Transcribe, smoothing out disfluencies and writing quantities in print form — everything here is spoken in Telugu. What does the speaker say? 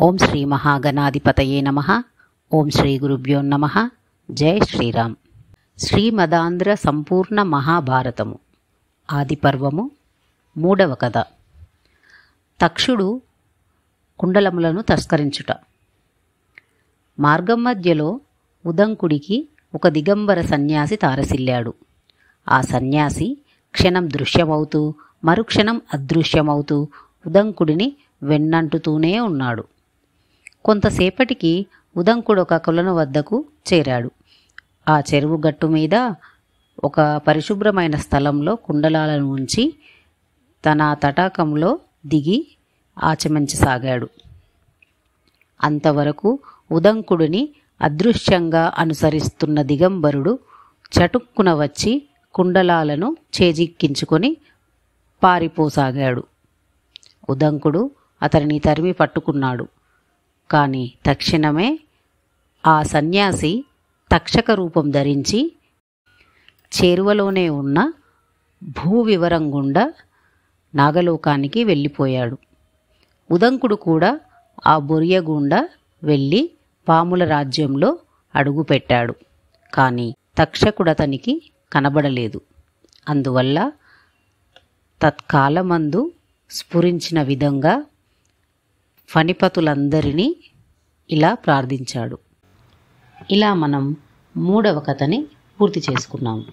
ఓం శ్రీ మహాగణాధిపతయే నమః. ఓం శ్రీ గురుభ్యో నమః. జై శ్రీరామ్. శ్రీమదాంధ్ర సంపూర్ణ మహాభారతము ఆదిపర్వము 3వ కథ. తక్షుడు కుండలములను తస్కరించుట. మార్గం మధ్యలో ఉదంకుడికి ఒక దిగంబర సన్యాసి తారసిల్లాడు. ఆ సన్యాసి క్షణం దృశ్యమవుతూ మరుక్షణం అదృశ్యమవుతూ ఉదంకుడిని వెన్నంటుతూనే ఉన్నాడు. కొంతసేపటికి ఉదంకుడు ఒక కొలను వద్దకు చేరాడు. ఆ చెరువు గట్టు మీద ఒక పరిశుభ్రమైన స్థలంలో కుండలాలను ఉంచి తన తటాకంలో దిగి ఆచమించసాగాడు. అంతవరకు ఉదంకుడిని అదృశ్యంగా అనుసరిస్తున్న దిగంబరుడు చటుక్కున వచ్చి కుండలాలను చేజిక్కించుకొని పారిపోసాగాడు. ఉదంకుడు అతనిని తరిమి పట్టుకున్నాడు. కానీ తక్షణమే ఆ సన్యాసి తక్షక రూపం ధరించి చేరువలోనే ఉన్న భూవివరం గుండా నాగలోకానికి వెళ్ళిపోయాడు. ఉదంకుడు కూడా ఆ బొరియ గుండా వెళ్ళి పాముల రాజ్యంలో అడుగుపెట్టాడు. కానీ తక్షకుడతనికి కనబడలేదు. అందువల్ల తత్కాలమందు స్ఫురించిన విధంగా ఫణిపతులందరినీ ఇలా ప్రార్థించాడు. ఇలా మనం 3వ కథని పూర్తి చేసుకున్నాము.